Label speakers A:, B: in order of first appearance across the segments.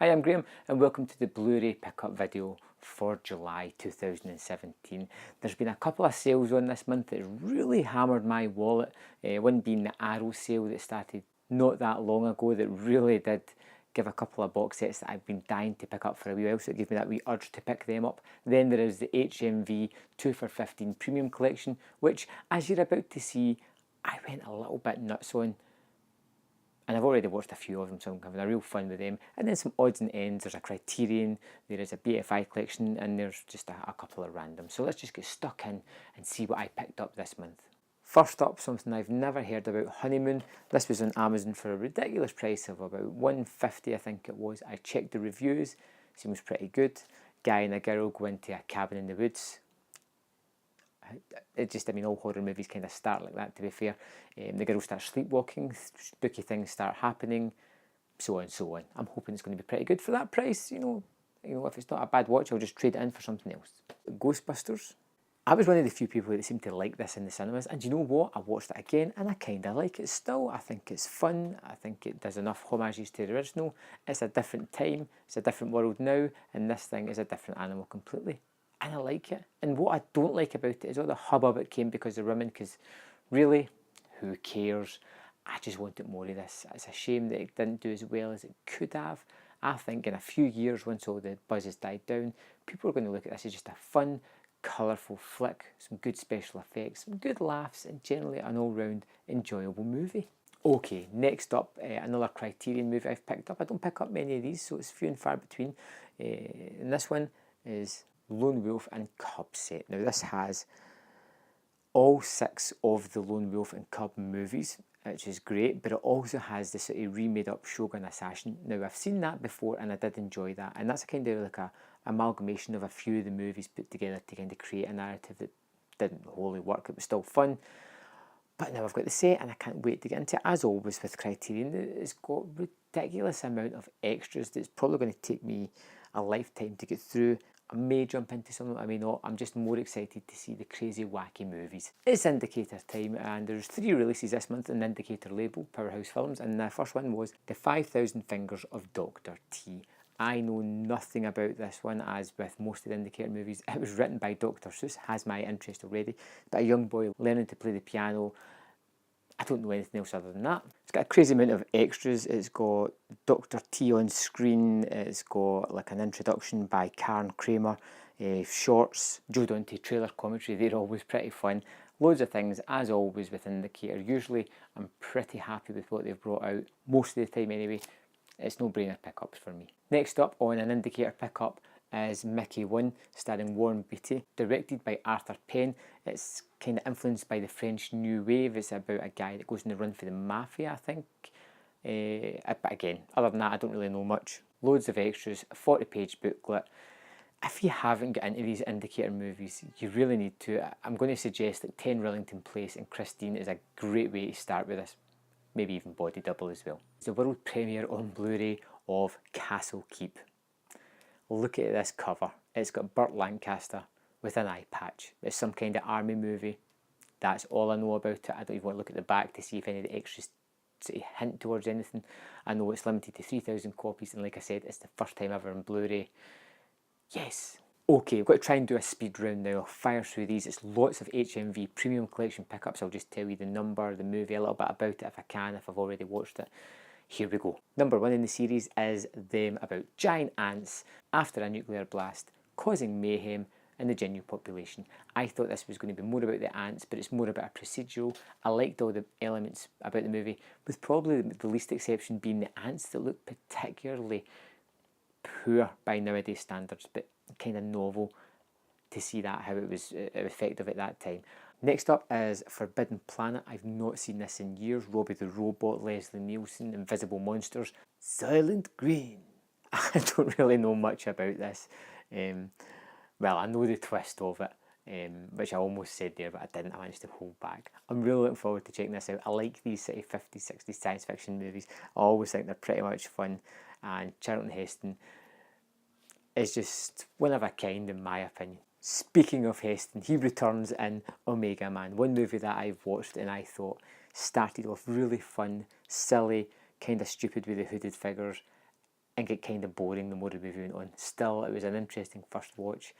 A: Hi, I'm Graham and welcome to the Blu Ray pickup video for July 2017. There's been a couple of sales on this month that really hammered my wallet. One being the Arrow sale that started not that long ago that really did give a couple of box sets that I've been dying to pick up for a wee while, so it gave me that wee urge to pick them up. Then there is the HMV 2 for 15 Premium Collection, which, as you're about to see, I went a little bit nuts on. And I've already watched a few of them, so I'm having a real fun with them. And then some odds and ends. There's a Criterion, there is a BFI collection, and there's just a couple of random. So let's just get stuck in and see what I picked up this month. First up, something I've never heard about, Honeymoon. This was on Amazon for a ridiculous price of about $150, I think it was. I checked the reviews, seems pretty good. Guy and a girl go into a cabin in the woods. All horror movies kind of start like that, to be fair. The girl starts sleepwalking, spooky things start happening, so on and so on. I'm hoping it's going to be pretty good for that price. You know, if it's not a bad watch, I'll just trade it in for something else. Ghostbusters. I was one of the few people that seemed to like this in the cinemas, and you know what? I watched it again, and I kind of like it still. I think it's fun. I think it does enough homages to the original. It's a different time. It's a different world now, and this thing is a different animal completely. And I like it. And what I don't like about it is all the hubbub it came because of women, because really, who cares? I just wanted more of this. It's a shame that it didn't do as well as it could have. I think in a few years, once all the buzz has died down, people are going to look at this as just a fun, colourful flick, some good special effects, some good laughs, and generally an all-round enjoyable movie. Okay, next up, another Criterion movie I've picked up. I don't pick up many of these, so it's few and far between. And this one is Lone Wolf and Cub set. Now this has all 6 of the Lone Wolf and Cub movies, which is great, but it also has the sort of remade up Shogun Assassin. Now I've seen that before and I did enjoy that, and that's kind of like a amalgamation of a few of the movies put together to kind of create a narrative that didn't wholly work. It was still fun, but now I've got the set and I can't wait to get into it. As always with Criterion, it's got a ridiculous amount of extras that's probably going to take me a lifetime to get through. I may jump into some of them, I may not. I'm just more excited to see the crazy, wacky movies. It's Indicator time, and there's 3 releases this month in the Indicator label, Powerhouse Films, and the first one was The 5,000 Fingers of Dr. T. I know nothing about this one, as with most of the Indicator movies. It was written by Dr. Seuss, has my interest already, but a young boy learning to play the piano. I don't know anything else other than that. It's got a crazy amount of extras. It's got Dr. T on screen. It's got like an introduction by Karen Kramer, shorts, Joe Dante trailer commentary. They're always pretty fun. Loads of things, as always with Indicator. Usually I'm pretty happy with what they've brought out, most of the time anyway. It's no-brainer pickups for me. Next up on an Indicator pickup is Mickey 1, starring Warren Beatty, directed by Arthur Penn. It's kind of influenced by the French New Wave. It's about a guy that goes on the run for the mafia, I think. But again, other than that, I don't really know much. Loads of extras, a 40-page booklet. If you haven't got into these Indicator movies, you really need to. I'm going to suggest that 10 Rillington Place and Christine is a great way to start with this. Maybe even Body Double as well. It's the world premiere on Blu-ray of Castle Keep. Look at this cover. It's got Burt Lancaster with an eye patch. It's some kind of army movie. That's all I know about it. I don't even want to look at the back to see if any of the extras sort of hint towards anything. I know it's limited to 3,000 copies, and like I said, it's the first time ever on Blu-ray. Yes! Okay, I've got to try and do a speed round now. I'll fire through these. It's lots of HMV Premium Collection pickups. I'll just tell you the number, the movie, a little bit about it if I can, if I've already watched it. Here we go. Number 1 in the series is them about giant ants after a nuclear blast causing mayhem in the general population. I thought this was going to be more about the ants, but it's more about a procedural. I liked all the elements about the movie, with probably the least exception being the ants that look particularly poor by nowadays standards, but kind of novel to see that, how it was effective at that time. Next up is Forbidden Planet. I've not seen this in years. Robbie the Robot, Leslie Nielsen, Invisible Monsters, Silent Green. I don't really know much about this. Well, I know the twist of it, which I almost said there, but I didn't. I managed to hold back. I'm really looking forward to checking this out. I like these sort of 50s, 60s science fiction movies. I always think they're pretty much fun, and Charlton Heston is just one of a kind in my opinion. Speaking of Heston, he returns in Omega Man, one movie that I've watched and I thought started off really fun, silly, kind of stupid with the hooded figures, and get kind of boring the more the movie went on. Still, it was an interesting first watch.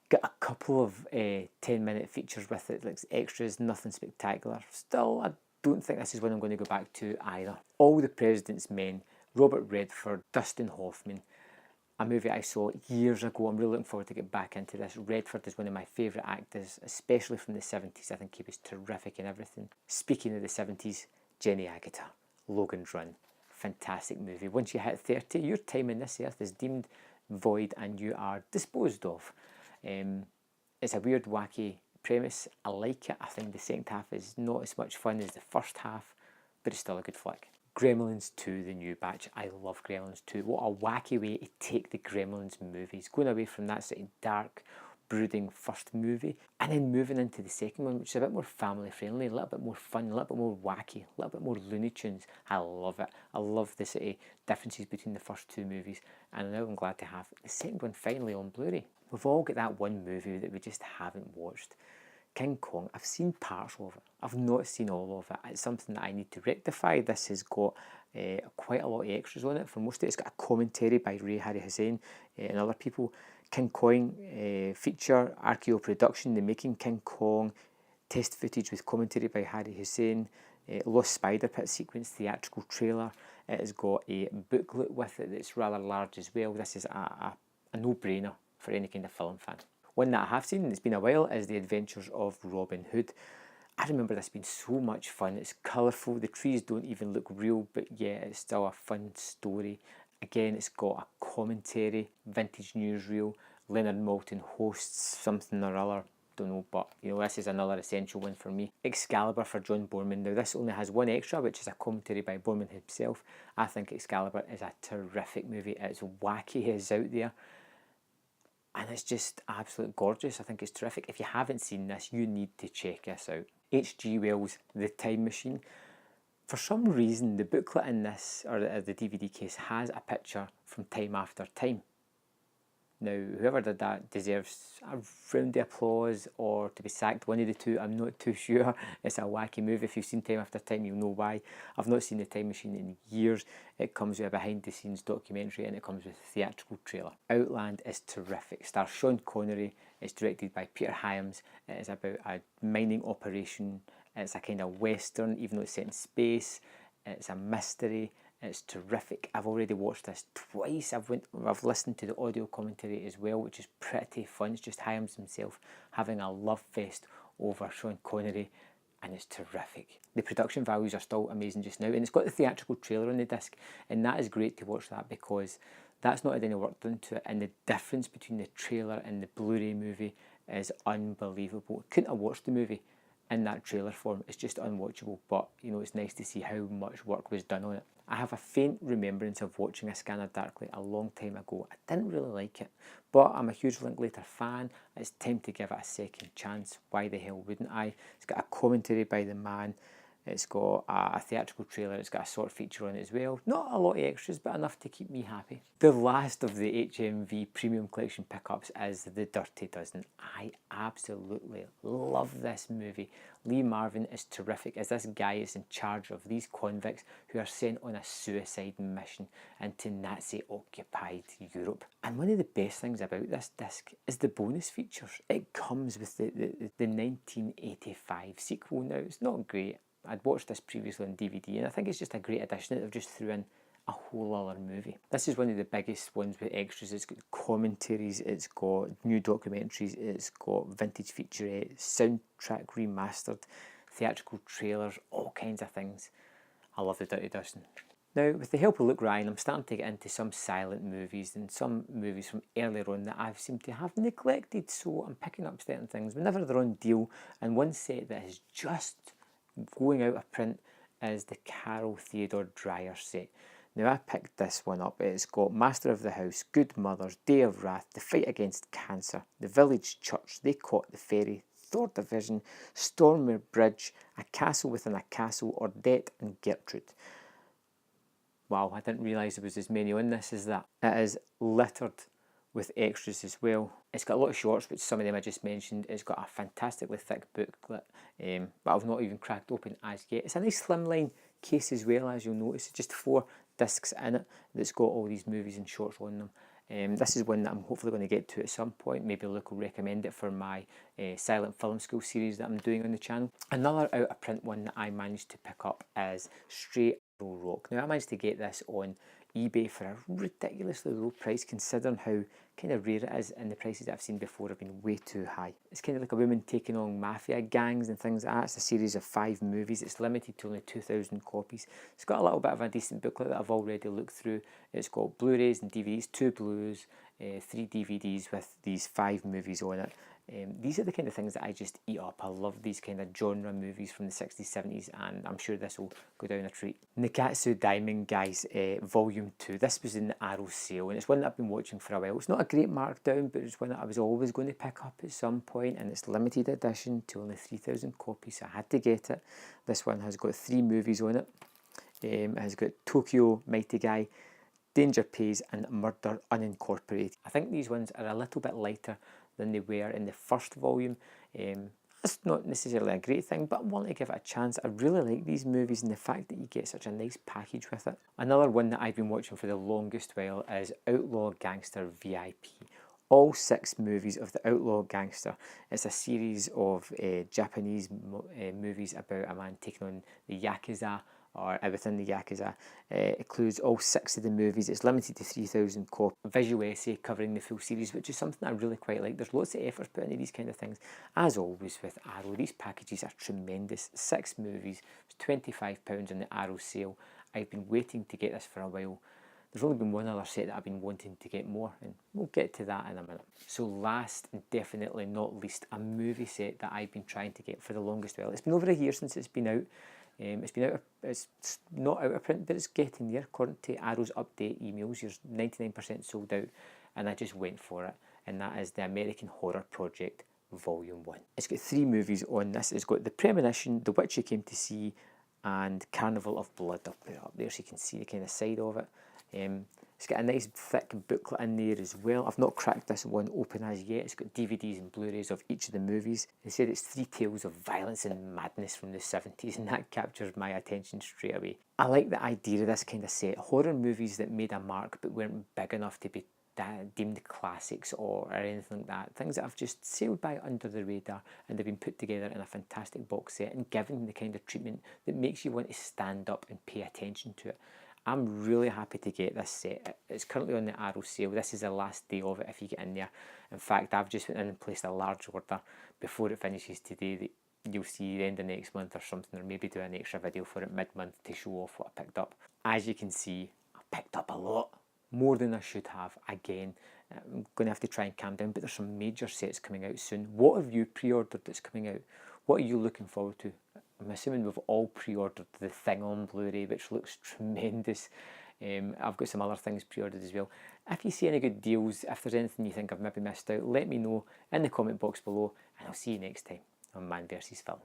A: Got a couple of 10-minute features with it, like extras, nothing spectacular. Still, I don't think this is one I'm going to go back to either. All the President's Men, Robert Redford, Dustin Hoffman, a movie I saw years ago. I'm really looking forward to get back into this. Redford is one of my favourite actors, especially from the 70s. I think he was terrific in everything. Speaking of the 70s, Jenny Agutter, Logan's Run. Fantastic movie. Once you hit 30, your time on this earth is deemed void and you are disposed of. It's a weird, wacky premise. I like it. I think the second half is not as much fun as the first half, but it's still a good flick. Gremlins 2, the new batch. I love Gremlins 2. What a wacky way to take the Gremlins movies. Going away from that sort of dark, brooding first movie, and then moving into the second one, which is a bit more family friendly, a little bit more fun, a little bit more wacky, a little bit more Looney Tunes. I love it. I love the sort of differences between the first two movies, and now I'm glad to have the second one finally on Blu Ray. We've all got that one movie that we just haven't watched. King Kong, I've seen parts of it. I've not seen all of it. It's something that I need to rectify. This has got quite a lot of extras on it. For most of it, it's got a commentary by Ray Harryhausen and other people. King Kong feature, RKO production, the making King Kong, test footage with commentary by Harryhausen, Lost Spider Pit sequence, theatrical trailer. It has got a booklet with it that's rather large as well. This is a no-brainer for any kind of film fan. One that I have seen, and it's been a while, is The Adventures of Robin Hood. I remember this being so much fun. It's colourful, the trees don't even look real, but yeah, it's still a fun story. Again, it's got a commentary, vintage newsreel, Leonard Maltin hosts something or other, don't know, but you know, this is another essential one for me. Excalibur for John Boorman. Now this only has one extra, which is a commentary by Boorman himself. I think Excalibur is a terrific movie. It's wacky, it's out there, and it's just absolutely gorgeous. I think it's terrific. If you haven't seen this, you need to check this out. H.G. Wells' The Time Machine. For some reason, the booklet in this, or the DVD case, has a picture from Time After Time. Now, whoever did that deserves a round of applause or to be sacked, one of the two. I'm not too sure. It's a wacky movie. If you've seen Time After Time, you'll know why. I've not seen The Time Machine in years. It comes with a behind-the-scenes documentary and it comes with a theatrical trailer. Outland is terrific. Stars Sean Connery. It's directed by Peter Hyams. It is about a mining operation. It's a kind of western, even though it's set in space. It's a mystery. It's terrific. I've already watched this twice. I've listened to the audio commentary as well, which is pretty fun. It's just Hyams himself having a love fest over Sean Connery, and it's terrific. The production values are still amazing just now, and it's got the theatrical trailer on the disc, and that is great to watch that because that's not had any work done to it, and the difference between the trailer and the Blu-ray movie is unbelievable. Couldn't have watched the movie in that trailer form. It's just unwatchable, but you know, it's nice to see how much work was done on it. I have a faint remembrance of watching A Scanner Darkly a long time ago. I didn't really like it, but I'm a huge Linklater fan. It's time to give it a second chance. Why the hell wouldn't I? It's got a commentary by the man. It's got a theatrical trailer. It's got a short feature on it as well. Not a lot of extras, but enough to keep me happy. The last of the HMV Premium Collection pickups is The Dirty Dozen. I absolutely love this movie. Lee Marvin is terrific as this guy is in charge of these convicts who are sent on a suicide mission into Nazi-occupied Europe. And one of the best things about this disc is the bonus features. It comes with the 1985 sequel. Now, it's not great. I'd watched this previously on DVD, and I think it's just a great addition that they've just threw in a whole other movie. This is one of the biggest ones with extras. It's got commentaries, it's got new documentaries, it's got vintage featurettes, soundtrack remastered, theatrical trailers, all kinds of things. I love The Dirty Dozen. Now, with the help of Luke Ryan, I'm starting to get into some silent movies and some movies from earlier on that I've seemed to have neglected, so I'm picking up certain things whenever they're on deal, and one set that is just going out of print is the Carol Theodore Dreyer set. Now, I picked this one up. It's got Master of the House, Good Mothers, Day of Wrath, The Fight Against Cancer, The Village Church, They Caught the Ferry, Thor Division, Stormare Bridge, A Castle Within a Castle, Ordette and Gertrude. Wow, I didn't realise there was as many on this as that. It is littered with extras as well. It's got a lot of shorts, which some of them I just mentioned. It's got a fantastically thick booklet, but I've not even cracked open as yet. It's a nice slimline case as well, as you'll notice. It's just 4 discs in it that's got all these movies and shorts on them. This is one that I'm hopefully going to get to at some point. Maybe Luke will recommend it for my silent film school series that I'm doing on the channel. Another out of print one that I managed to pick up is Straight Arrow Rock. Now I managed to get this on eBay for a ridiculously low price, considering how kind of rare it is, and the prices that I've seen before have been way too high. It's kind of like a woman taking on mafia gangs and things like that. It's a series of 5 movies. It's limited to only 2,000 copies. It's got a little bit of a decent booklet that I've already looked through. It's got Blu Rays and DVDs, 2 Blues, 3 DVDs with these 5 movies on it. These are the kind of things that I just eat up. I love these kind of genre movies from the 60s, 70s, and I'm sure this will go down a treat. Nikatsu Diamond, guys, Volume 2. This was in the Arrow sale, and it's one that I've been watching for a while. It's not a great markdown, but it's one that I was always going to pick up at some point, and it's limited edition to only 3,000 copies, so I had to get it. This one has got 3 movies on it. It has got Tokyo Mighty Guy, Danger Pays, and Murder Unincorporated. I think these ones are a little bit lighter than they were in the first volume. That's not necessarily a great thing, but I'm willing to give it a chance. I really like these movies and the fact that you get such a nice package with it. Another one that I've been watching for the longest while is Outlaw Gangster VIP. All 6 movies of the Outlaw Gangster. It's a series of Japanese movies about a man taking on the Yakuza, or within the Yakuza. It includes all 6 of the movies. It's limited to 3,000 copies. A visual essay covering the full series, which is something I really quite like. There's lots of effort put into these kind of things. As always with Arrow, these packages are tremendous. 6 movies, it's £25 in the Arrow sale. I've been waiting to get this for a while. There's only been one other set that I've been wanting to get more, and we'll get to that in a minute. So last and definitely not least, a movie set that I've been trying to get for the longest while. It's been over a year since it's been out. It's not out of print, but it's getting there. According to Arrow's update emails, you're 99% sold out, and I just went for it, and that is the American Horror Project Volume 1. It's got 3 movies on this. It's got The Premonition, The Witch You Came to See, and Carnival of Blood. I'll put it up there so you can see the kind of side of it. It's got a nice thick booklet in there as well. I've not cracked this one open as yet. It's got DVDs and Blu-rays of each of the movies. They said it's 3 tales of violence and madness from the 70s, and that captures my attention straight away. I like the idea of this kind of set. Horror movies that made a mark but weren't big enough to be deemed classics or anything like that. Things that have just sailed by under the radar, and they've been put together in a fantastic box set and given the kind of treatment that makes you want to stand up and pay attention to it. I'm really happy to get this set. It's currently on the Arrow sale. This is the last day of it if you get in there. In fact, I've just went in and placed a large order before it finishes today. That you'll see the end of next month or something, or maybe do an extra video for it mid-month to show off what I picked up. As you can see, I picked up a lot. More than I should have. Again, I'm going to have to try and calm down, but there's some major sets coming out soon. What have you pre-ordered that's coming out? What are you looking forward to? I'm assuming we've all pre-ordered The Thing on Blu-ray, which looks tremendous. I've got some other things pre-ordered as well. If you see any good deals, if there's anything you think I've maybe missed out, let me know in the comment box below, and I'll see you next time on Man vs Film.